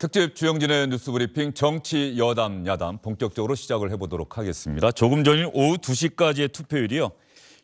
특집 주영진의 뉴스브리핑 정치 여담 야담 본격적으로 시작을 해보도록 하겠습니다. 조금 전인 오후 2시까지의 투표율이요.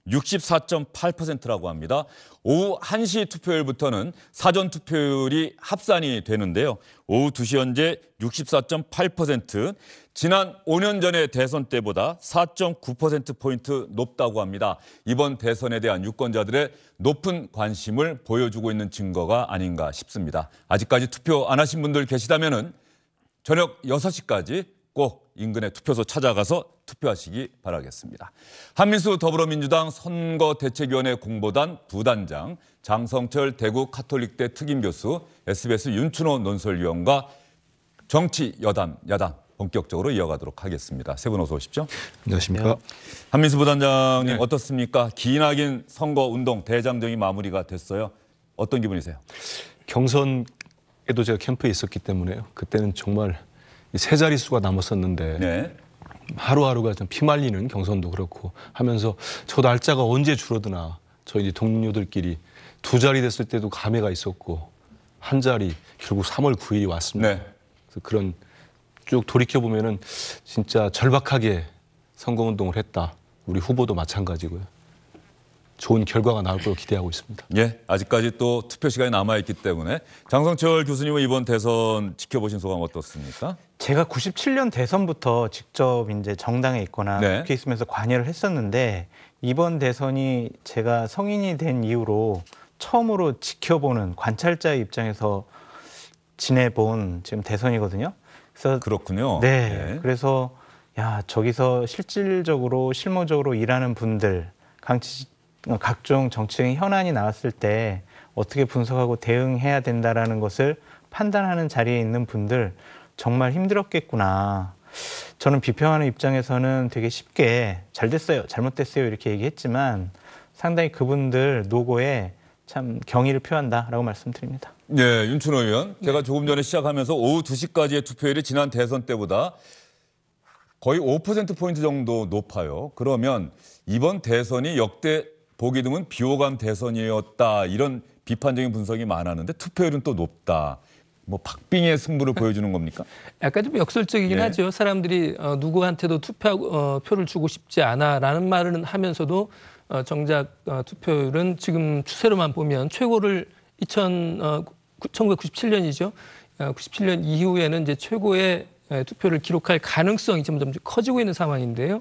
64.8%라고 합니다. 오후 1시 투표율부터는 사전 투표율이 합산이 되는데요. 오후 2시 현재 64.8%, 지난 5년 전의 대선 때보다 4.9%포인트 높다고 합니다. 이번 대선에 대한 유권자들의 높은 관심을 보여주고 있는 증거가 아닌가 싶습니다. 아직까지 투표 안 하신 분들 계시다면 저녁 6시까지 꼭 인근의 투표소 찾아가서 투표하시기 바라겠습니다. 한민수 더불어민주당 선거대책위원회 공보단 부단장, 장성철 대구 카톨릭대 특임교수, SBS 윤춘호 논설위원과 정치 여담 야담 본격적으로 이어가도록 하겠습니다. 세 분 어서 오십시오. 안녕하십니까. 한민수 부단장님, 네. 어떻습니까? 기나긴 선거운동 대장정이 마무리가 됐어요. 어떤 기분이세요? 경선에도 제가 캠프에 있었기 때문에 그때는 정말 세 자릿수가 남았었는데 네. 하루하루가 좀 피말리는 경선도 그렇고 하면서 저 날짜가 언제 줄어드나, 저희 이제 동료들끼리 두 자리 됐을 때도 감회가 있었고 한 자리 결국 3월 9일이 왔습니다. 네. 그래서 그런 쭉 돌이켜 보면은 진짜 절박하게 선거운동을 했다. 우리 후보도 마찬가지고요. 좋은 결과가 나올 걸로 기대하고 있습니다. 예, 아직까지 또 투표 시간이 남아있기 때문에 장성철 교수님은 이번 대선 지켜보신 소감 어떻습니까? 제가 97년 대선부터 직접 이제 정당에 있거나 네. 국회에 있으면서 관여를 했었는데, 이번 대선이 제가 성인이 된 이후로 처음으로 지켜보는 관찰자의 입장에서 지내본 지금 대선이거든요. 그래서 그렇군요. 네, 네. 그래서 야, 저기서 실질적으로 실무적으로 일하는 분들, 각종 정치적인 현안이 나왔을 때 어떻게 분석하고 대응해야 된다라는 것을 판단하는 자리에 있는 분들 정말 힘들었겠구나. 저는 비평하는 입장에서는 되게 쉽게 잘 됐어요, 잘못됐어요 이렇게 얘기했지만 상당히 그분들 노고에 참 경의를 표한다라고 말씀드립니다. 네, 윤춘호 의원. 제가 조금 전에 시작하면서 오후 2시까지의 투표율이 지난 대선 때보다 거의 5%포인트 정도 높아요. 그러면 이번 대선이 역대 보기 드문 비호감 대선이었다, 이런 비판적인 분석이 많았는데 투표율은 또 높다. 뭐 박빙의 승부를 보여주는 겁니까? 약간 좀 역설적이긴 네. 하죠. 사람들이 누구한테도 표를 주고 싶지 않아라는 말을 하면서도 정작 투표율은 지금 추세로만 보면 최고를 1997년이죠. 97년 이후에는 이제 최고의 투표를 기록할 가능성이 점점 커지고 있는 상황인데요.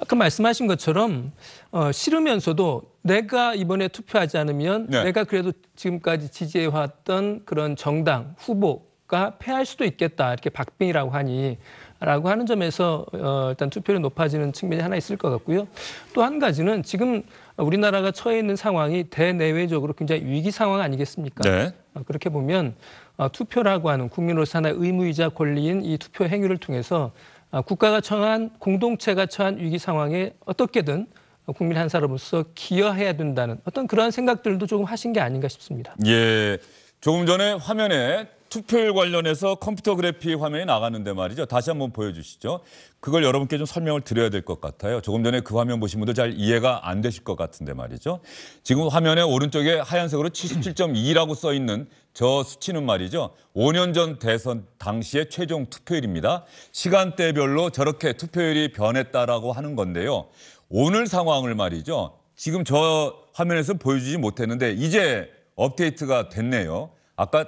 아까 말씀하신 것처럼 싫으면서도 내가 이번에 투표하지 않으면 네. 내가 그래도 지금까지 지지해왔던 그런 정당 후보가 패할 수도 있겠다, 이렇게 박빙이라고 하는 점에서 일단 투표율이 높아지는 측면이 하나 있을 것 같고요. 또 한 가지는 지금 우리나라가 처해 있는 상황이 대내외적으로 굉장히 위기 상황 아니겠습니까? 네. 그렇게 보면 투표라고 하는 국민으로서 하나의 의무이자 권리인 이 투표 행위를 통해서 국가가 처한, 공동체가 처한 위기 상황에 어떻게든 국민 한 사람으로서 기여해야 된다는 어떤 그러한 생각들도 조금 하신 게 아닌가 싶습니다. 예, 조금 전에 화면에 투표율 관련해서 컴퓨터 그래픽 화면이 나갔는데 말이죠. 다시 한번 보여주시죠. 그걸 여러분께 좀 설명을 드려야 될 것 같아요. 조금 전에 그 화면 보신 분들 잘 이해가 안 되실 것 같은데 말이죠. 지금 화면에 오른쪽에 하얀색으로 77.2라고 써 있는 저 수치는 말이죠. 5년 전 대선 당시의 최종 투표율입니다. 시간대별로 저렇게 투표율이 변했다라고 하는 건데요. 오늘 상황을 말이죠. 지금 저 화면에서 보여주지 못했는데 이제 업데이트가 됐네요. 아까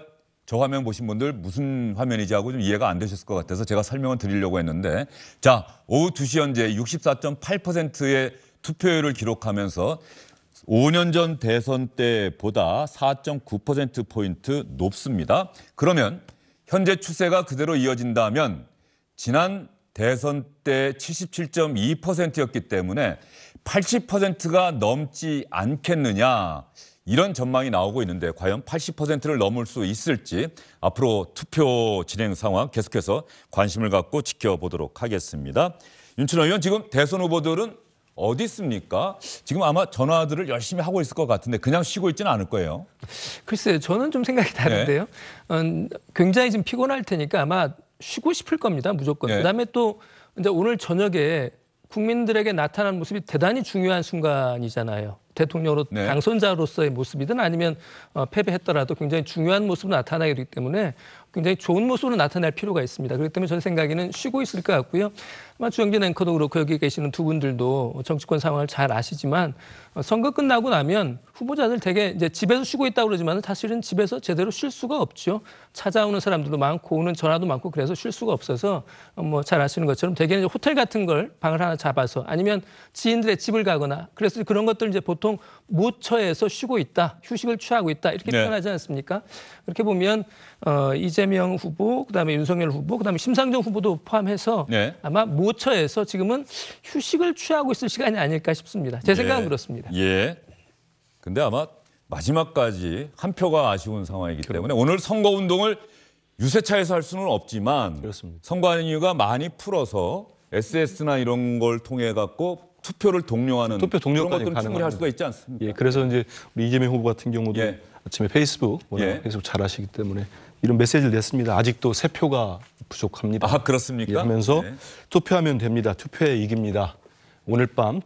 저 화면 보신 분들 무슨 화면이지 하고 좀 이해가 안 되셨을 것 같아서 제가 설명을 드리려고 했는데, 자, 오후 2시 현재 64.8%의 투표율을 기록하면서 5년 전 대선 때보다 4.9%포인트 높습니다. 그러면 현재 추세가 그대로 이어진다면 지난 대선 때 77.2%였기 때문에 80%가 넘지 않겠느냐, 이런 전망이 나오고 있는데 과연 80%를 넘을 수 있을지 앞으로 투표 진행 상황 계속해서 관심을 갖고 지켜보도록 하겠습니다. 윤춘호 의원, 지금 대선 후보들은 어디 있습니까? 지금 아마 전화들을 열심히 하고 있을 것 같은데 그냥 쉬고 있지는 않을 거예요. 글쎄요, 저는 좀 생각이 다른데요. 굉장히 좀 피곤할 테니까 아마 쉬고 싶을 겁니다, 무조건. 네. 그다음에 또 이제 오늘 저녁에 국민들에게 나타난 모습이 대단히 중요한 순간이잖아요. 대통령으로 네. 당선자로서의 모습이든 아니면 패배했더라도 굉장히 중요한 모습으로 나타나게 되기 때문에 굉장히 좋은 모습으로 나타날 필요가 있습니다. 그렇기 때문에 제 생각에는 쉬고 있을 것 같고요. 아마 주영진 앵커도 그렇고 여기 계시는 두 분들도 정치권 상황을 잘 아시지만 선거 끝나고 나면 후보자들 되게 이제 집에서 쉬고 있다고 그러지만 사실은 집에서 제대로 쉴 수가 없죠. 찾아오는 사람들도 많고 오는 전화도 많고 그래서 쉴 수가 없어서 뭐 잘 아시는 것처럼 대개는 이제 호텔 같은 걸 방을 하나 잡아서 아니면 지인들의 집을 가거나 그래서 그런 것들 이제 보통 모처에서 쉬고 있다, 휴식을 취하고 있다 이렇게 네. 표현하지 않습니까? 그렇게 보면 이재명 후보, 그다음에 윤석열 후보, 그다음에 심상정 후보도 포함해서 네. 아마 모처에서 지금은 휴식을 취하고 있을 시간이 아닐까 싶습니다. 제 생각은 그렇습니다. 예. 근데 아마 마지막까지 한 표가 아쉬운 상황이기 때문에 오늘 선거운동을 유세차에서 할 수는 없지만 그렇습니다. 선관위가 많이 풀어서 SS나 이런 걸 통해 갖고 투표를 독려하는 투표 독려까지 그런 것들은 충분히 할 가능합니다. 수가 있지 않습니까? 예, 그래서 이제 우리 이재명 후보 같은 경우도 예. 아침에 페이스북 예. 페이스북 잘 하시기 때문에 이런 메시지를 냈습니다. 아직도 3표가 부족합니다. 아, 그렇습니까? 예, 하면서 네. 투표하면 됩니다. 투표에 이깁니다. 오늘 밤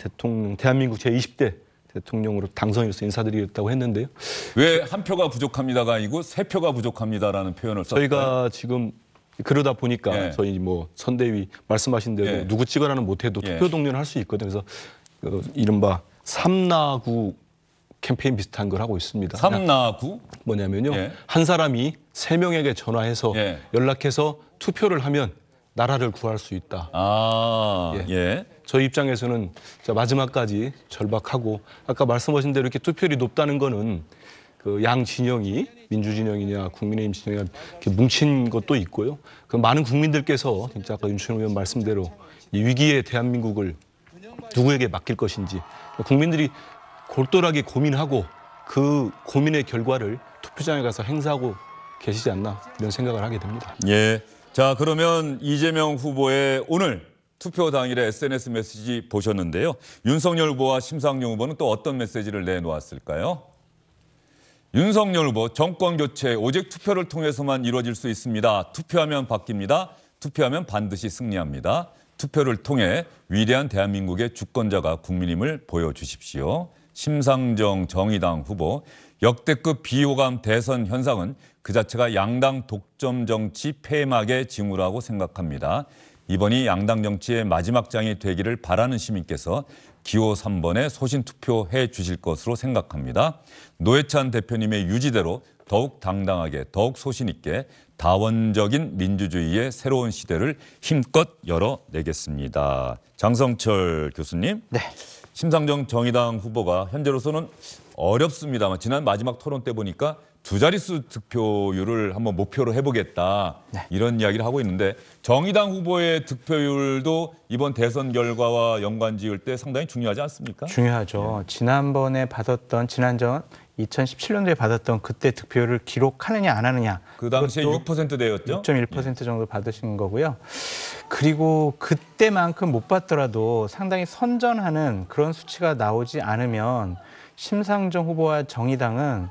대한민국 제20대 대통령으로 당선이로서 인사드리겠다고 했는데요. 왜 한 표가 부족합니다가 아니고 3표가 부족합니다라는 표현을 썼어요? 저희가 지금 그러다 보니까 예. 저희 뭐 선대위 말씀하신 대로 예. 누구 찍어라는 못해도 예. 투표 동료는 할 수 있거든요. 그래서 이른바 삼나구 캠페인 비슷한 걸 하고 있습니다. 삼나구? 뭐냐면요. 예. 한 사람이 3명에게 전화해서 예. 연락해서 투표를 하면 나라를 구할 수 있다. 아, 예. 예. 저희 입장에서는 진짜 마지막까지 절박하고 아까 말씀하신 대로 이렇게 투표율이 높다는 거는 그 양 진영이 민주진영이냐 국민의힘 진영이냐 이렇게 뭉친 것도 있고요. 그 많은 국민들께서 진짜 아까 윤춘호 의원 말씀대로 이 위기의 대한민국을 누구에게 맡길 것인지 국민들이 골똘하게 고민하고 그 고민의 결과를 투표장에 가서 행사하고 계시지 않나 이런 생각을 하게 됩니다. 예. 자, 그러면 이재명 후보의 오늘 투표 당일에 SNS 메시지 보셨는데요. 윤석열 후보와 심상정 후보는 또 어떤 메시지를 내놓았을까요? 윤석열 후보 정권 교체 오직 투표를 통해서만 이루어질 수 있습니다. 투표하면 바뀝니다. 투표하면 반드시 승리합니다. 투표를 통해 위대한 대한민국의 주권자가 국민임을 보여주십시오. 심상정 정의당 후보 역대급 비호감 대선 현상은 그 자체가 양당 독점 정치 폐막의 징후라고 생각합니다. 이번이 양당 정치의 마지막 장이 되기를 바라는 시민께서 기호 3번에 소신 투표해 주실 것으로 생각합니다. 노회찬 대표님의 유지대로 더욱 당당하게 더욱 소신 있게 다원적인 민주주의의 새로운 시대를 힘껏 열어내겠습니다. 장성철 교수님. 네. 심상정 정의당 후보가 현재로서는 어렵습니다만 지난 마지막 토론 때 보니까 두 자릿수 득표율을 한번 목표로 해보겠다 이런 이야기를 하고 있는데 정의당 후보의 득표율도 이번 대선 결과와 연관 지을 때 상당히 중요하지 않습니까? 중요하죠. 지난번에 받았던 2017년도에 받았던 그때 득표율을 기록하느냐 안 하느냐. 그 당시에 그것도 6%대였죠? 6.1% 정도 받으신 거고요. 그리고 그때만큼 못 받더라도 상당히 선전하는 그런 수치가 나오지 않으면 심상정 후보와 정의당은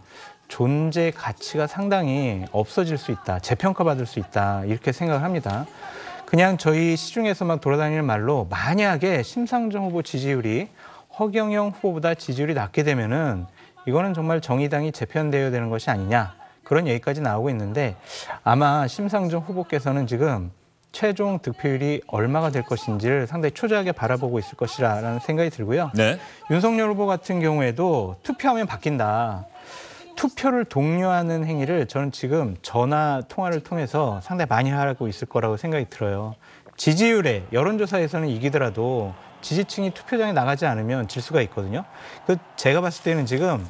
존재 가치가 상당히 없어질 수 있다. 재평가받을 수 있다. 이렇게 생각을 합니다. 그냥 저희 시중에서 막 돌아다니는 말로 만약에 심상정 후보 지지율이 허경영 후보보다 지지율이 낮게 되면은 이거는 정말 정의당이 재편되어야 되는 것이 아니냐. 그런 얘기까지 나오고 있는데 아마 심상정 후보께서는 지금 최종 득표율이 얼마가 될 것인지를 상당히 초조하게 바라보고 있을 것이라는 생각이 들고요. 네. 윤석열 후보 같은 경우에도 투표하면 바뀐다. 투표를 독려하는 행위를 저는 지금 전화 통화를 통해서 상당히 많이 하고 있을 거라고 생각이 들어요. 지지율에 여론조사에서는 이기더라도 지지층이 투표장에 나가지 않으면 질 수가 있거든요. 제가 봤을 때는 지금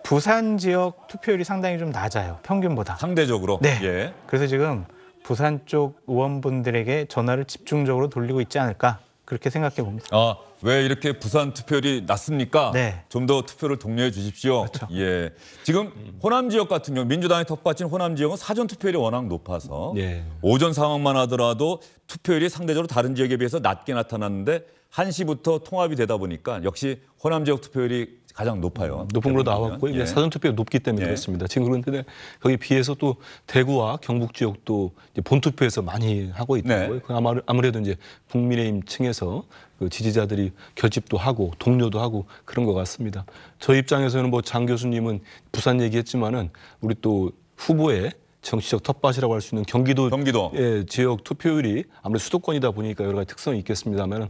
부산 지역 투표율이 상당히 좀 낮아요. 평균보다. 상대적으로. 네. 예. 그래서 지금 부산 쪽 의원분들에게 전화를 집중적으로 돌리고 있지 않을까 그렇게 생각해 봅니다. 아, 왜 이렇게 부산 투표율이 낮습니까? 네. 좀 더 투표를 독려해 주십시오. 그렇죠. 예. 지금 호남 지역 같은 경우 민주당이 텃밭인 호남 지역은 사전 투표율이 워낙 높아서 예. 오전 상황만 하더라도 투표율이 상대적으로 다른 지역에 비해서 낮게 나타났는데 1시부터 통합이 되다 보니까 역시 호남 지역 투표율이 가장 높아요. 높은 걸로 대부분 나왔고 보면. 이게 예. 사전 투표가 높기 때문에 예. 그렇습니다. 지금 그런데 거기에 비해서 또 대구와 경북 지역도 이제 본투표에서 많이 하고 있더라고요. 네. 그 아무래도 이제 국민의힘 층에서 그 지지자들이 결집도 하고 동료도 하고 그런 것 같습니다. 저희 입장에서는 뭐 장 교수님은 부산 얘기했지만은 우리 또 후보의 정치적 텃밭이라고 할 수 있는 경기도 경기도. 지역 투표율이 아무래도 수도권이다 보니까 여러 가지 특성이 있겠습니다만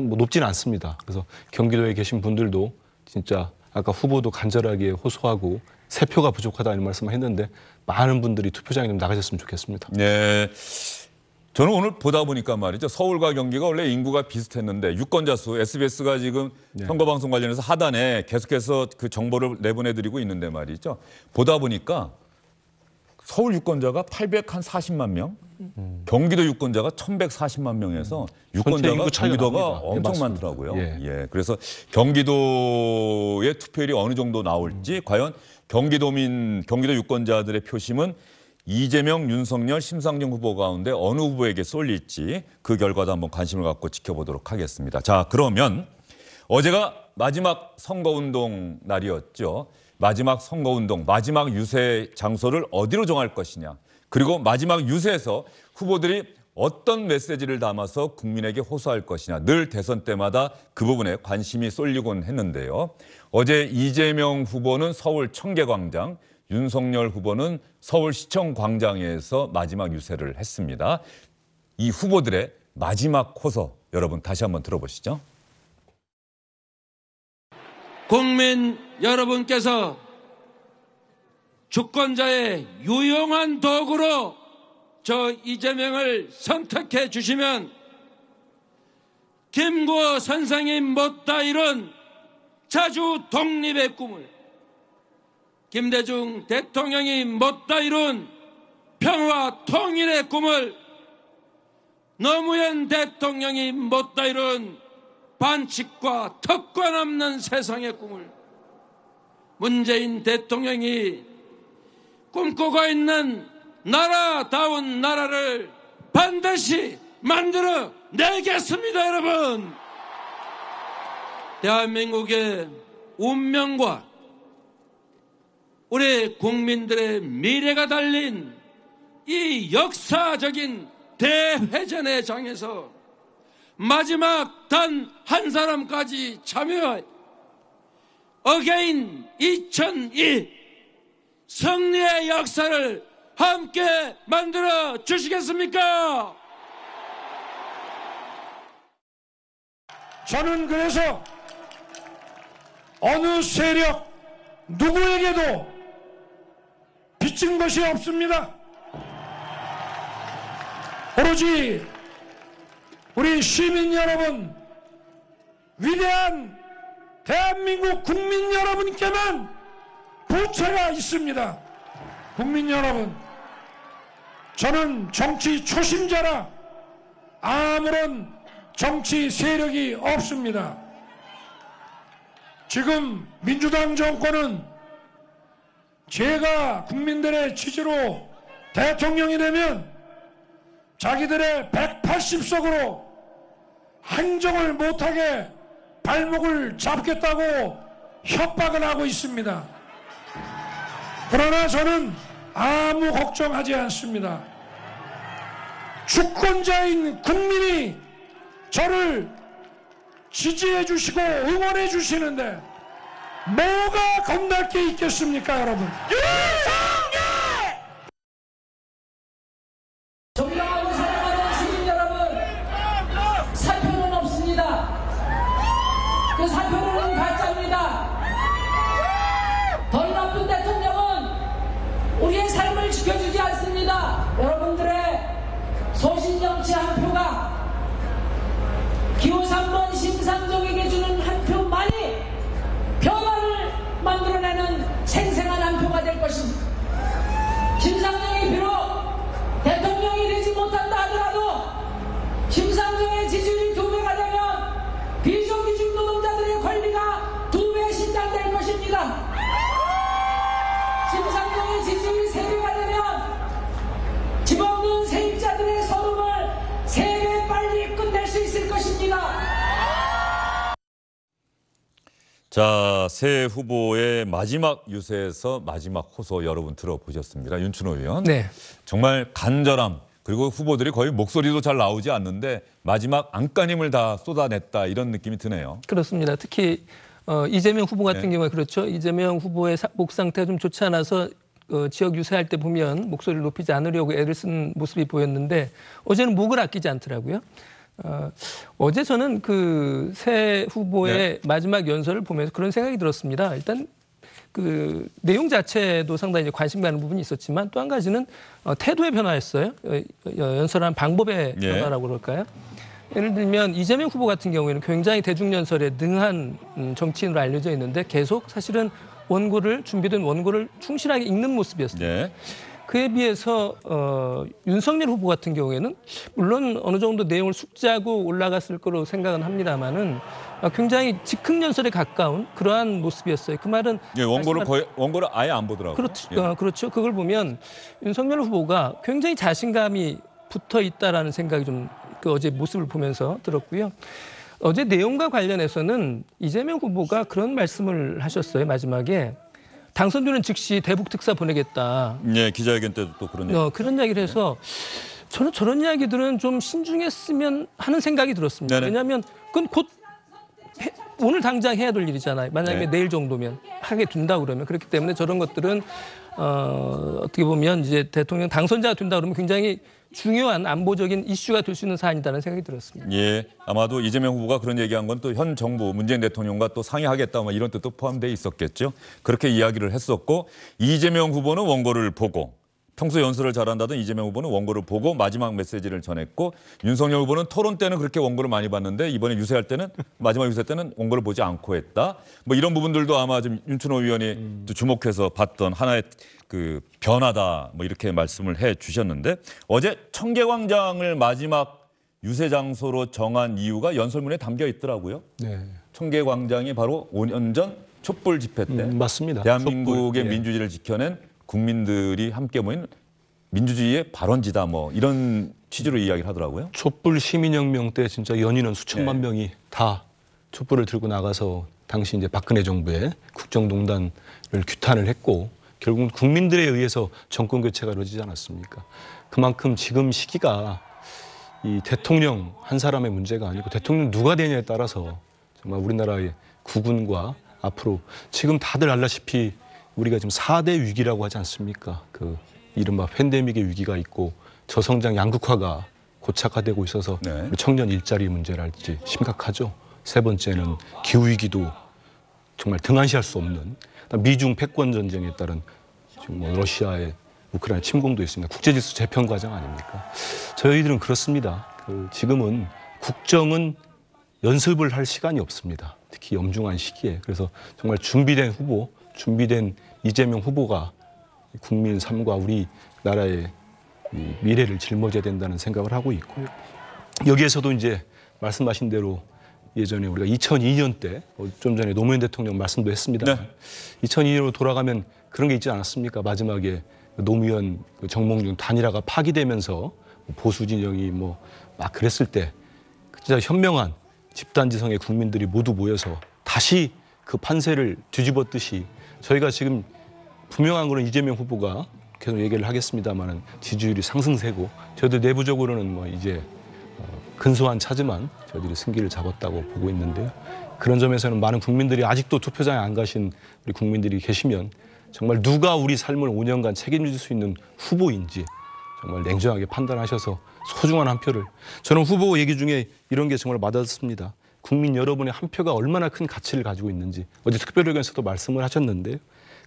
뭐 높지는 않습니다. 그래서 경기도에 계신 분들도 진짜 아까 후보도 간절하게 호소하고 세 표가 부족하다 이런 말씀을 했는데 많은 분들이 투표장에 좀 나가셨으면 좋겠습니다. 네. 저는 오늘 보다 보니까 말이죠. 서울과 경기가 원래 인구가 비슷했는데 유권자 수 SBS가 지금 선거방송 관련해서 하단에 계속해서 그 정보를 내보내드리고 있는데 말이죠. 보다 보니까 서울 유권자가 840만 명, 경기도 유권자가 1140만 명에서 유권자가 인구 차이가 경기도가 납니다. 엄청 맞습니다. 많더라고요. 예. 그래서 경기도의 투표율이 어느 정도 나올지 과연 경기도 유권자들의 표심은 이재명, 윤석열, 심상정 후보 가운데 어느 후보에게 쏠릴지 그 결과도 한번 관심을 갖고 지켜보도록 하겠습니다. 자, 그러면 어제가 마지막 선거운동 날이었죠. 마지막 선거운동, 마지막 유세 장소를 어디로 정할 것이냐. 그리고 마지막 유세에서 후보들이 어떤 메시지를 담아서 국민에게 호소할 것이냐. 늘 대선 때마다 그 부분에 관심이 쏠리곤 했는데요. 어제 이재명 후보는 서울 청계광장, 윤석열 후보는 서울시청 광장에서 마지막 유세를 했습니다. 이 후보들의 마지막 호소 여러분 다시 한번 들어보시죠. 국민 여러분께서 주권자의 유용한 도구로 저 이재명을 선택해 주시면 김구호 선생이 못다 이룬 자주 독립의 꿈을, 김대중 대통령이 못다 이룬 평화 통일의 꿈을, 노무현 대통령이 못다 이룬 반칙과 특권 없는 세상의 꿈을, 문재인 대통령이 꿈꾸고 있는 나라다운 나라를 반드시 만들어 내겠습니다, 여러분. 대한민국의 운명과 우리 국민들의 미래가 달린 이 역사적인 대회전의 장에서 마지막 단 한 사람까지 참여해 어게인 2002 승리의 역사를 함께 만들어 주시겠습니까? 저는 그래서 어느 세력 누구에게도 빚진 것이 없습니다. 오로지 우리 시민 여러분, 위대한 대한민국 국민 여러분께만 부채가 있습니다. 국민 여러분, 저는 정치 초심자라 아무런 정치 세력이 없습니다. 지금 민주당 정권은 제가 국민들의 지지로 대통령이 되면 자기들의 180석으로 행정을 못하게 발목을 잡겠다고 협박을 하고 있습니다. 그러나 저는 아무 걱정하지 않습니다. 주권자인 국민이 저를 지지해 주시고 응원해 주시는데 뭐가 겁날 게 있겠습니까, 여러분? 존경하고 사랑하는 시민 여러분, 사표는 없습니다. 그 사표는 가짜입니다. 더 나쁜 대통령은 우리의 삶을 지켜주지 않습니다. 여러분들의 소신정치 한 표가 기호 3번 심상정에게 주는 한 표만이 변화를 만들어내는 생생한 한 표가 될 것입니다. 심상정이 비록 대통령이 되지 못한다 하더라도 심상정의 지지율이 2배가 되면 비정규직 노동자들의 권리가 2배 신장될 것입니다. 심상정의 지지율이 3배가 되면 집 없는 세입자들의 서름을 3배 빨리 끝낼 수 있을 것입니다. 자, 새 후보의 마지막 유세에서 마지막 호소 여러분 들어보셨습니다. 윤춘호 의원. 네. 정말 간절함 그리고 후보들이 거의 목소리도 잘 나오지 않는데 마지막 안간힘을 다 쏟아냈다 이런 느낌이 드네요. 그렇습니다. 특히 이재명 후보 같은 네. 경우에 그렇죠. 이재명 후보의 목 상태가 좀 좋지 않아서 지역 유세할 때 보면 목소리를 높이지 않으려고 애를 쓴 모습이 보였는데 어제는 목을 아끼지 않더라고요. 어제 저는 그 새 후보의 마지막 연설을 보면서 그런 생각이 들었습니다. 일단 그 내용 자체도 상당히 이제 관심 가는 부분이 있었지만 또 한 가지는 태도의 변화였어요. 연설한 방법의 변화라고 그럴까요? 예를 들면 이재명 후보 같은 경우에는 굉장히 대중연설에 능한 정치인으로 알려져 있는데 계속 사실은 준비된 원고를 충실하게 읽는 모습이었습니다. 네. 그에 비해서 윤석열 후보 같은 경우에는 물론 어느 정도 내용을 숙지하고 올라갔을 거로 생각은 합니다만은 굉장히 즉흥 연설에 가까운 그러한 모습이었어요. 그 말은 원고를 아예 안 보더라고요. 그렇죠. 그걸 보면 윤석열 후보가 굉장히 자신감이 붙어 있다라는 생각이 좀 그 어제 모습을 보면서 들었고요. 어제 내용과 관련해서는 이재명 후보가 그런 말씀을 하셨어요. 마지막에 당선되는 즉시 대북 특사 보내겠다. 네, 기자회견 때도 또 그런 얘기. 그런 이야기를 해서 저는 저런 이야기들은 좀 신중했으면 하는 생각이 들었습니다. 네네. 왜냐하면 그건 곧 오늘 당장 해야 될 일이잖아요. 만약에 내일 정도면 하게 된다 그러면 그렇기 때문에 저런 것들은 어떻게 보면 이제 대통령 당선자가 된다 그러면 굉장히 중요한 안보적인 이슈가 될 수 있는 사안이라는 생각이 들었습니다. 예, 아마도 이재명 후보가 그런 얘기한 건 또 현 정부 문재인 대통령과 또 상의하겠다 뭐 이런 뜻도 포함되어 있었겠죠. 그렇게 이야기를 했었고 이재명 후보는 원고를 보고 평소 연설을 잘한다던 이재명 후보는 원고를 보고 마지막 메시지를 전했고 윤석열 후보는 토론 때는 그렇게 원고를 많이 봤는데 이번에 유세할 때는 마지막 유세 때는 원고를 보지 않고 했다. 뭐 이런 부분들도 아마 좀 윤춘호 위원이 또 주목해서 봤던 하나의 그 변화다 뭐 이렇게 말씀을 해 주셨는데 어제 청계광장을 마지막 유세 장소로 정한 이유가 연설문에 담겨 있더라고요. 네. 청계광장이 바로 5년 전 촛불 집회 때 맞습니다. 대한민국의 촛불, 민주주의를 지켜낸 국민들이 함께 모인 민주주의의 발원지다 뭐 이런 취지로 이야기를 하더라고요. 촛불 시민혁명 때 진짜 연인은 수천만 명이 다 촛불을 들고 나가서 당시 이제 박근혜 정부의 국정농단을 규탄을 했고 결국은 국민들에 의해서 정권 교체가 이루어지지 않았습니까? 그만큼 지금 시기가 이 대통령 한 사람의 문제가 아니고 대통령 누가 되냐에 따라서 정말 우리나라의 국군과 앞으로 지금 다들 알다시피 우리가 지금 4대 위기라고 하지 않습니까? 그 이른바 팬데믹의 위기가 있고 저성장 양극화가 고착화되고 있어서 우리 청년 일자리 문제랄지 심각하죠. 세 번째는 기후위기도 정말 등한시할 수 없는 미중 패권 전쟁에 따른 지금 뭐 러시아의 우크라이나 침공도 있습니다. 국제질서 재편 과정 아닙니까? 저희들은 그렇습니다. 지금은 국정은 연습을 할 시간이 없습니다. 특히 엄중한 시기에. 그래서 정말 준비된 후보, 준비된 이재명 후보가 국민 삶과 우리 나라의 미래를 짊어져야 된다는 생각을 하고 있고요. 여기에서도 이제 말씀하신 대로 예전에 우리가 2002년 때 좀 전에 노무현 대통령 말씀도 했습니다. 2002년으로 돌아가면 그런 게 있지 않았습니까? 마지막에 노무현 정몽준 단일화가 파기되면서 보수 진영이 뭐 막 그랬을 때 진짜 현명한 집단지성의 국민들이 모두 모여서 다시 그 판세를 뒤집었듯이 저희가 지금 분명한 거는 이재명 후보가 계속 얘기를 하겠습니다만은 지지율이 상승세고 저희들 내부적으로는 뭐 이제 근소한 차지만 저희들이 승기를 잡았다고 보고 있는데요. 그런 점에서는 많은 국민들이 아직도 투표장에 안 가신 우리 국민들이 계시면 정말 누가 우리 삶을 5년간 책임질 수 있는 후보인지 정말 냉정하게 판단하셔서 소중한 한 표를 저는 후보 얘기 중에 이런 게 정말 와닿습니다. 국민 여러분의 한 표가 얼마나 큰 가치를 가지고 있는지 어제 특별회견에서도 말씀을 하셨는데요.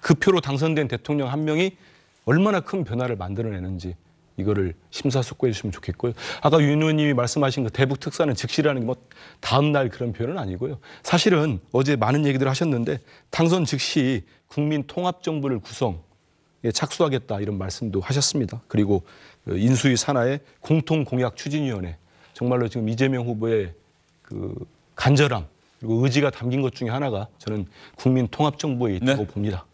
그 표로 당선된 대통령 한 명이 얼마나 큰 변화를 만들어내는지 이거를 심사숙고해 주시면 좋겠고요. 아까 윤 의원님이 말씀하신 그 대북 특사는 즉시라는 게 뭐 다음 날 그런 표현은 아니고요. 사실은 어제 많은 얘기들 하셨는데 당선 즉시 국민 통합정부를 구성에 착수하겠다 이런 말씀도 하셨습니다. 그리고 인수위 산하의 공통공약 추진위원회 정말로 지금 이재명 후보의 그 간절함 그리고 의지가 담긴 것 중에 하나가 저는 국민 통합정부에 있다고 봅니다.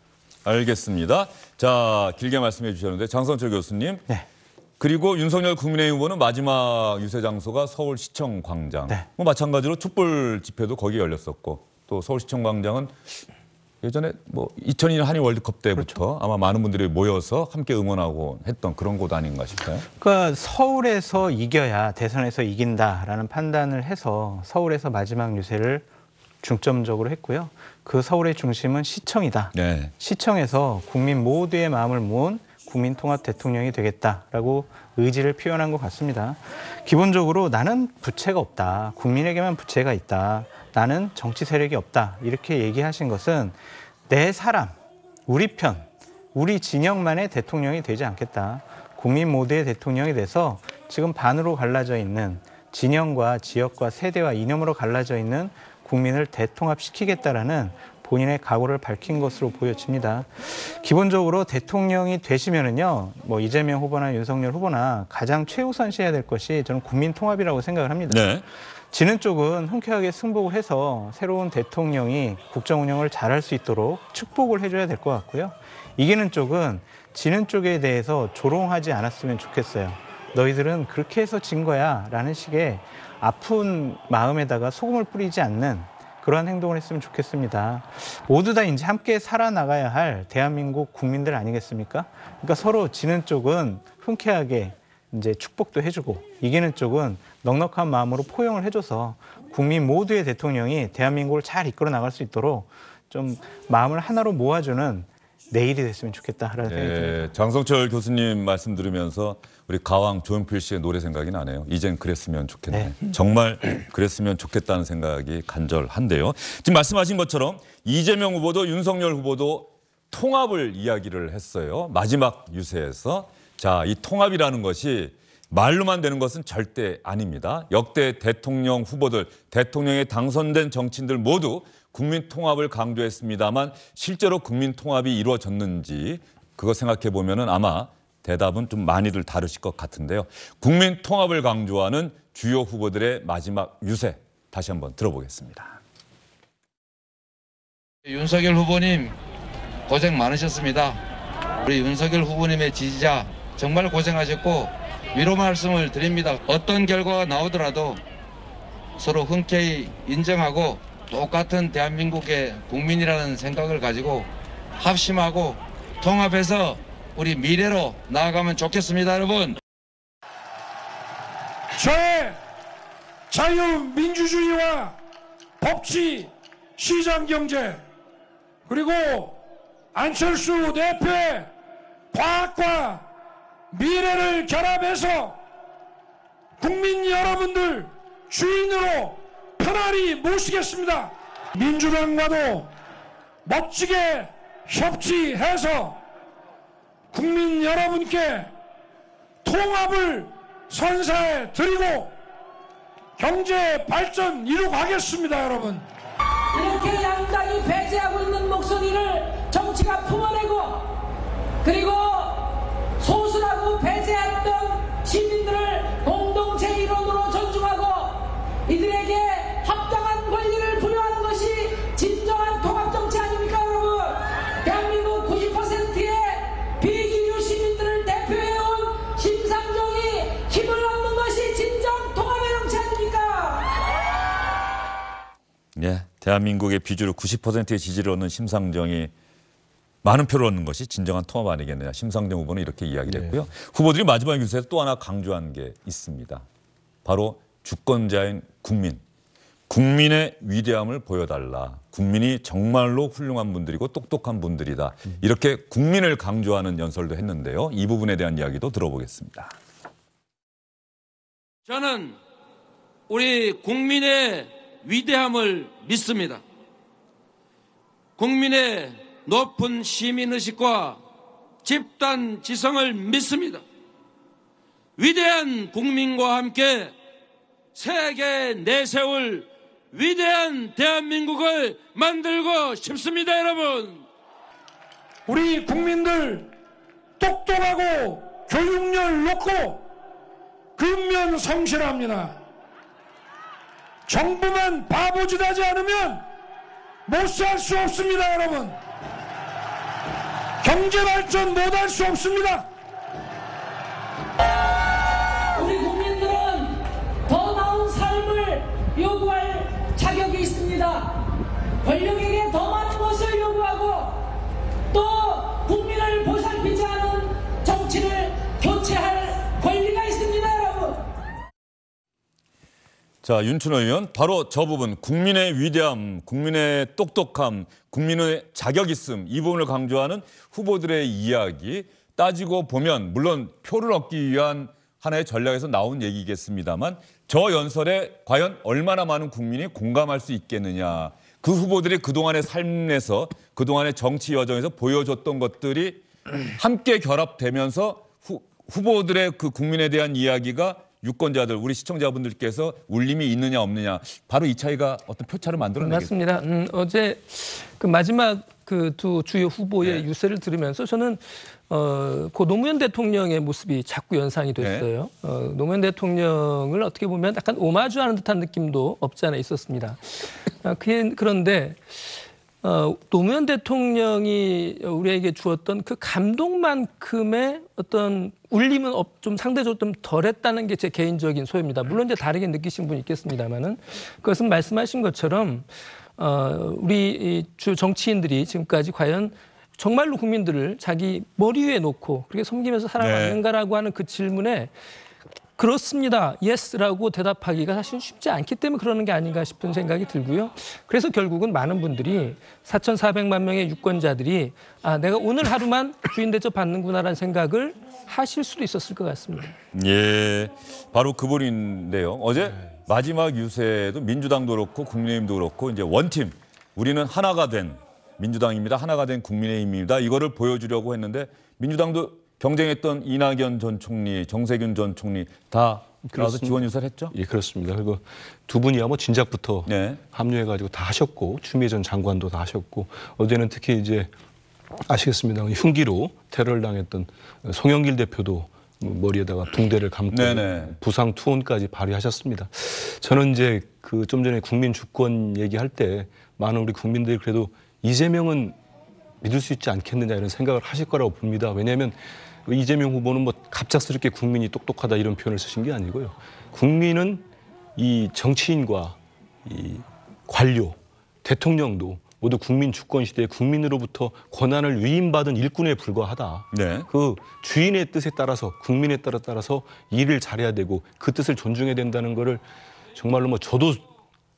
알겠습니다. 자, 길게 말씀해 주셨는데 장성철 교수님. 네. 그리고 윤석열 국민의힘 후보는 마지막 유세 장소가 서울시청 광장. 뭐 마찬가지로 촛불 집회도 거기 열렸었고 또 서울시청 광장은 예전에 뭐 2002년 한일 월드컵 때부터 아마 많은 분들이 모여서 함께 응원하고 했던 그런 곳 아닌가 싶어요. 그러니까 서울에서 이겨야 대선에서 이긴다라는 판단을 해서 서울에서 마지막 유세를 중점적으로 했고요. 그 서울의 중심은 시청이다. 네. 시청에서 국민 모두의 마음을 모은 국민통합 대통령이 되겠다라고 의지를 표현한 것 같습니다. 기본적으로 나는 부채가 없다. 국민에게만 부채가 있다. 나는 정치 세력이 없다. 이렇게 얘기하신 것은 내 사람, 우리 편, 우리 진영만의 대통령이 되지 않겠다. 국민 모두의 대통령이 돼서 지금 반으로 갈라져 있는 진영과 지역과 세대와 이념으로 갈라져 있는 국민을 대통합시키겠다라는 본인의 각오를 밝힌 것으로 보여집니다. 기본적으로 대통령이 되시면은요, 뭐 이재명 후보나 윤석열 후보나 가장 최우선시해야 될 것이 저는 국민 통합이라고 생각을 합니다. 네. 지는 쪽은 흔쾌하게 승복을 해서 새로운 대통령이 국정 운영을 잘할 수 있도록 축복을 해줘야 될 것 같고요. 이기는 쪽은 지는 쪽에 대해서 조롱하지 않았으면 좋겠어요. 너희들은 그렇게 해서 진 거야 라는 식의 아픈 마음에다가 소금을 뿌리지 않는 그러한 행동을 했으면 좋겠습니다. 모두 다 이제 함께 살아나가야 할 대한민국 국민들 아니겠습니까? 그러니까 서로 지는 쪽은 흔쾌하게 이제 축복도 해주고 이기는 쪽은 넉넉한 마음으로 포용을 해줘서 국민 모두의 대통령이 대한민국을 잘 이끌어 나갈 수 있도록 좀 마음을 하나로 모아주는 내일이 됐으면 좋겠다라는 생각이 듭니다. 장성철 교수님 말씀 들으면서 우리 가왕 조용필 씨의 노래 생각이 나네요. 이젠 그랬으면 좋겠네. 정말 그랬으면 좋겠다는 생각이 간절한데요. 지금 말씀하신 것처럼 이재명 후보도 윤석열 후보도 통합을 이야기를 했어요. 마지막 유세에서. 자, 이 통합이라는 것이 말로만 되는 것은 절대 아닙니다. 역대 대통령 후보들, 대통령에 당선된 정치인들 모두 국민 통합을 강조했습니다만 실제로 국민 통합이 이루어졌는지 그거 생각해 보면은 아마 대답은 좀 많이들 다르실 것 같은데요. 국민 통합을 강조하는 주요 후보들의 마지막 유세 다시 한번 들어보겠습니다. 윤석열 후보님 고생 많으셨습니다. 우리 윤석열 후보님의 지지자 정말 고생하셨고 위로 말씀을 드립니다. 어떤 결과가 나오더라도 서로 흔쾌히 인정하고 똑같은 대한민국의 국민이라는 생각을 가지고 합심하고 통합해서 우리 미래로 나아가면 좋겠습니다, 여러분. 저의 자유민주주의와 법치, 시장경제 그리고 안철수 대표의 과학과 미래를 결합해서 국민 여러분들 주인으로 편안히 모시겠습니다. 민주당과도 멋지게 협치해서 국민 여러분께 통합을 선사해 드리고 경제 발전 이루가겠습니다, 여러분. 이렇게 양당이 배제하고 있는 목소리를 정치가 품어내고 그리고 소수라고 배제했던 시민들을 공동체 일원으로 존중하고 이들에게 합당한 권리를 부여하는 것이 진정한 통합정치 아닙니까, 여러분? 대한민국 90%의 비기류 시민들을 대표해온 심상정이 힘을 얻는 것이 진정 통합의 정치 아닙니까? 예, 대한민국의 비주류 90%의 지지를 얻는 심상정이 많은 표를 얻는 것이 진정한 통합 아니겠느냐. 심상정 후보는 이렇게 이야기를 했고요. 후보들이 마지막 유세에서 또 하나 강조한 게 있습니다. 바로 주권자인 국민. 국민의 위대함을 보여달라. 국민이 정말로 훌륭한 분들이고 똑똑한 분들이다. 이렇게 국민을 강조하는 연설도 했는데요. 이 부분에 대한 이야기도 들어보겠습니다. 저는 우리 국민의 위대함을 믿습니다. 국민의 높은 시민의식과 집단 지성을 믿습니다. 위대한 국민과 함께 세계에 내세울 위대한 대한민국을 만들고 싶습니다, 여러분. 우리 국민들 똑똑하고 교육열 높고 근면 성실합니다. 정부만 바보짓 하지 않으면 못 살 수 없습니다, 여러분. 경제 발전 못 할 수 없습니다. 우리 국민들은 더 나은 삶을 요구할 자격이 있습니다. 권력에게 더 많은 것을 요구하고 또 국민을 보살피지 않은 정치를 교체할 권리가 있습니다, 여러분. 자, 윤춘호 의원, 바로 저 부분, 국민의 위대함, 국민의 똑똑함, 국민의 자격 있음, 이 부분을 강조하는 후보들의 이야기 따지고 보면 물론 표를 얻기 위한 하나의 전략에서 나온 얘기겠습니다만 저 연설에 과연 얼마나 많은 국민이 공감할 수 있겠느냐. 그 후보들이 그동안의 삶에서 그동안의 정치 여정에서 보여줬던 것들이 함께 결합되면서 후보들의 그 국민에 대한 이야기가 유권자들, 우리 시청자분들께서 울림이 있느냐 없느냐, 바로 이 차이가 어떤 표차를 만들어내겠죠. 맞습니다. 어제 그 마지막 그 두 주요 후보의 유세를 들으면서 저는 고 노무현 대통령의 모습이 자꾸 연상이 됐어요. 노무현 대통령을 어떻게 보면 약간 오마주하는 듯한 느낌도 없지 않아 있었습니다. 그런데 노무현 대통령이 우리에게 주었던 그 감동만큼의 어떤 울림은 좀 상대적으로 좀 덜했다는 게 제 개인적인 소회입니다. 물론 이제 다르게 느끼신 분이 있겠습니다만은 그것은 말씀하신 것처럼 우리 주 정치인들이 지금까지 과연 정말로 국민들을 자기 머리 위에 놓고 그렇게 섬기면서 살아왔는가라고 하는 그 질문에 그렇습니다. 예스라고 대답하기가 사실 쉽지 않기 때문에 그러는 게 아닌가 싶은 생각이 들고요. 그래서 결국은 많은 분들이 4,400만 명의 유권자들이 내가 오늘 하루만 주인 대접 받는구나라는 생각을 하실 수도 있었을 것 같습니다. 예, 바로 그분인데요. 어제 마지막 유세도 민주당도 그렇고 국민의힘도 그렇고 이제 원팀, 우리는 하나가 된 민주당입니다. 하나가 된 국민의힘입니다. 이거를 보여주려고 했는데 민주당도 경쟁했던 이낙연 전 총리, 정세균 전 총리 다 나와서 지원 유세를 했죠? 예, 그렇습니다. 그리고 두 분이야 뭐 진작부터 합류해가지고 다 하셨고 추미애 전 장관도 다 하셨고 어제는 특히 이제 아시겠습니다만 흉기로 테러를 당했던 송영길 대표도 머리에다가 붕대를 감고 부상 투혼까지 발휘하셨습니다. 저는 이제 그 좀 전에 국민 주권 얘기할 때 많은 우리 국민들이 그래도 이재명은 믿을 수 있지 않겠느냐 이런 생각을 하실 거라고 봅니다. 왜냐하면 이재명 후보는 뭐 갑작스럽게 국민이 똑똑하다 이런 표현을 쓰신 게 아니고요. 국민은 이 정치인과 이 관료, 대통령도 모두 국민 주권 시대에 국민으로부터 권한을 위임받은 일꾼에 불과하다. 그 주인의 뜻에 따라서 국민에 따라서 일을 잘해야 되고 그 뜻을 존중해야 된다는 거를 정말로 뭐 저도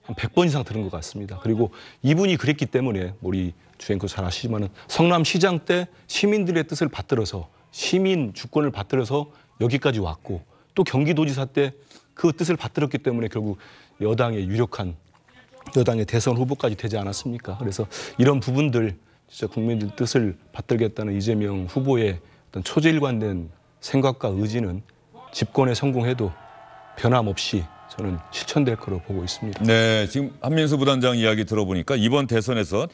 한 100번 이상 들은 것 같습니다. 그리고 이분이 그랬기 때문에 우리 주앵커 잘 아시지만은 성남시장 때 시민들의 뜻을 받들어서 시민 주권을 받들어서 여기까지 왔고 또 경기도지사 때 그 뜻을 받들었기 때문에 결국 여당의 유력한 여당의 대선 후보까지 되지 않았습니까? 그래서 이런 부분들 진짜 국민들 뜻을 받들겠다는 이재명 후보의 어떤 초지일관된 생각과 의지는 집권에 성공해도 변함없이 저는 실천될 거로 보고 있습니다. 네, 지금 한민수 부단장 이야기 들어보니까 이번 대선에서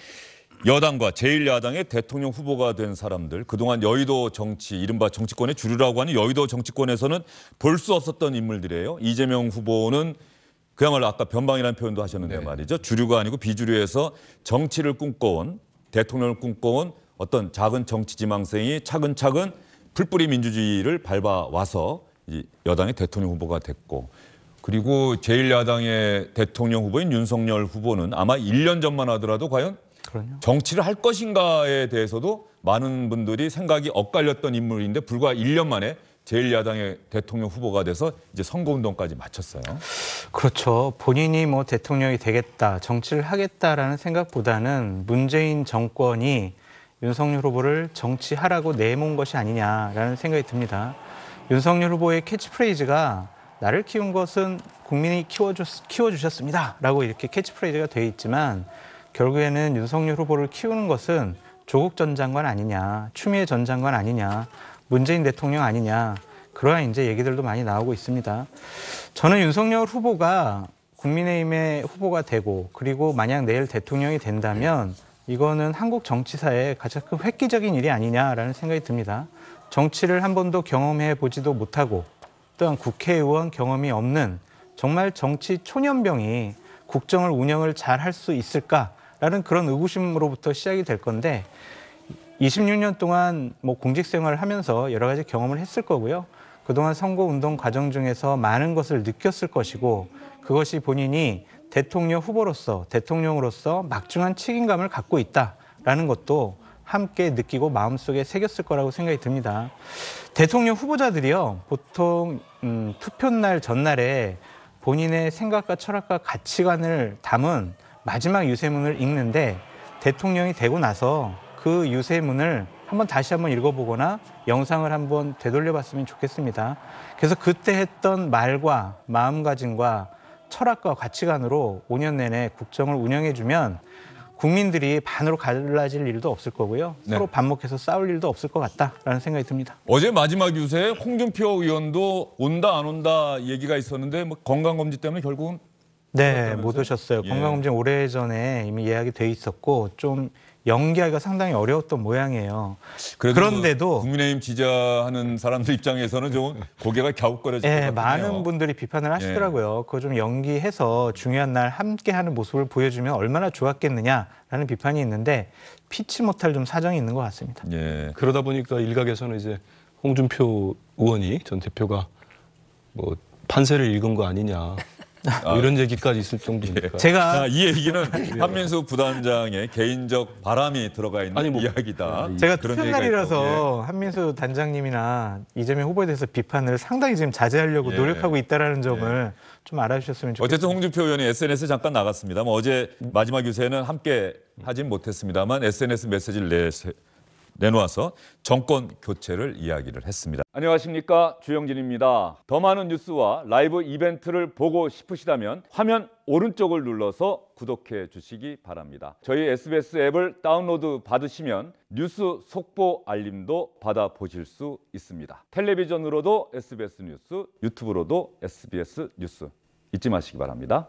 여당과 제1야당의 대통령 후보가 된 사람들, 그동안 여의도 정치, 이른바 정치권의 주류라고 하는 여의도 정치권에서는 볼 수 없었던 인물들이에요. 이재명 후보는 그야말로 아까 변방이라는 표현도 하셨는데 말이죠. 주류가 아니고 비주류에서 정치를 꿈꿔온, 대통령을 꿈꿔온 어떤 작은 정치 지망생이 차근차근 풀뿌리 민주주의를 밟아와서 여당의 대통령 후보가 됐고, 그리고 제1야당의 대통령 후보인 윤석열 후보는 아마 1년 전만 하더라도 과연 정치를 할 것인가에 대해서도 많은 분들이 생각이 엇갈렸던 인물인데 불과 1년 만에 제1야당의 대통령 후보가 돼서 이제 선거운동까지 마쳤어요. 그렇죠. 본인이 뭐 대통령이 되겠다, 정치를 하겠다라는 생각보다는 문재인 정권이 윤석열 후보를 정치하라고 내몬 것이 아니냐라는 생각이 듭니다. 윤석열 후보의 캐치프레이즈가 나를 키운 것은 국민이 키워주셨습니다 라고 이렇게 캐치프레이즈가 되어 있지만 결국에는 윤석열 후보를 키우는 것은 조국 전 장관 아니냐, 추미애 전 장관 아니냐, 문재인 대통령 아니냐, 그러한 이제 얘기들도 많이 나오고 있습니다. 저는 윤석열 후보가 국민의힘의 후보가 되고 그리고 만약 내일 대통령이 된다면 이거는 한국 정치사에 가장 큰 획기적인 일이 아니냐라는 생각이 듭니다. 정치를 한 번도 경험해 보지도 못하고 또한 국회의원 경험이 없는 정말 정치 초년병이 국정을 운영을 잘 할 수 있을까라는 그런 의구심으로부터 시작이 될 건데 26년 동안 뭐 공직 생활을 하면서 여러 가지 경험을 했을 거고요. 그동안 선거운동 과정 중에서 많은 것을 느꼈을 것이고 그것이 본인이 대통령 후보로서 대통령으로서 막중한 책임감을 갖고 있다라는 것도 함께 느끼고 마음속에 새겼을 거라고 생각이 듭니다. 대통령 후보자들이요. 보통 투표날 전날에 본인의 생각과 철학과 가치관을 담은 마지막 유세문을 읽는데 대통령이 되고 나서 그 유세문을 다시 한번 읽어보거나 영상을 한번 되돌려봤으면 좋겠습니다. 그래서 그때 했던 말과 마음가짐과 철학과 가치관으로 5년 내내 국정을 운영해주면 국민들이 반으로 갈라질 일도 없을 거고요. 네. 서로 반목해서 싸울 일도 없을 것 같다라는 생각이 듭니다. 어제 마지막 유세에 홍준표 의원도 온다 안 온다 얘기가 있었는데 뭐 건강검진 때문에 결국은 네, 그렇다면서요? 못 오셨어요. 예. 건강검진 오래전에 이미 예약이 돼 있었고 좀 연기하기가 상당히 어려웠던 모양이에요. 그런데도 국민의힘 지지하는 사람들 입장에서는 좀 고개가 갸웃거려질 것 예, 같아요. 많은 분들이 비판을 하시더라고요. 그거 좀 연기해서 중요한 날 함께하는 모습을 보여주면 얼마나 좋았겠느냐라는 비판이 있는데 피치 못할 좀 사정이 있는 것 같습니다. 예. 그러다 보니까 일각에서는 이제 홍준표 의원이 전 대표가 뭐 판세를 읽은 거 아니냐 뭐 이런 얘기까지 있을 정도니까. 제가 자, 이 얘기는 한민수 부단장의 개인적 바람이 들어가 있는 아니, 뭐, 이야기다. 제가 그런 투표 얘기가 날이라서 한민수 단장님이나 이재명 후보에 대해서 비판을 상당히 지금 자제하려고 예. 노력하고 있다라는 점을 좀 알아주셨으면 좋겠습니다. 어쨌든 홍준표 의원이 SNS에 잠깐 나갔습니다. 뭐 어제 마지막 유세는 함께 하진 못했습니다만 SNS 메시지를 내놓아서 정권 교체를 이야기를 했습니다. 안녕하십니까, 주영진입니다. 더 많은 뉴스와 라이브 이벤트를 보고 싶으시다면 화면 오른쪽을 눌러서 구독해 주시기 바랍니다. 저희 SBS 앱을 다운로드 받으시면 뉴스 속보 알림도 받아보실 수 있습니다. 텔레비전으로도 SBS 뉴스, 유튜브로도 SBS 뉴스 잊지 마시기 바랍니다.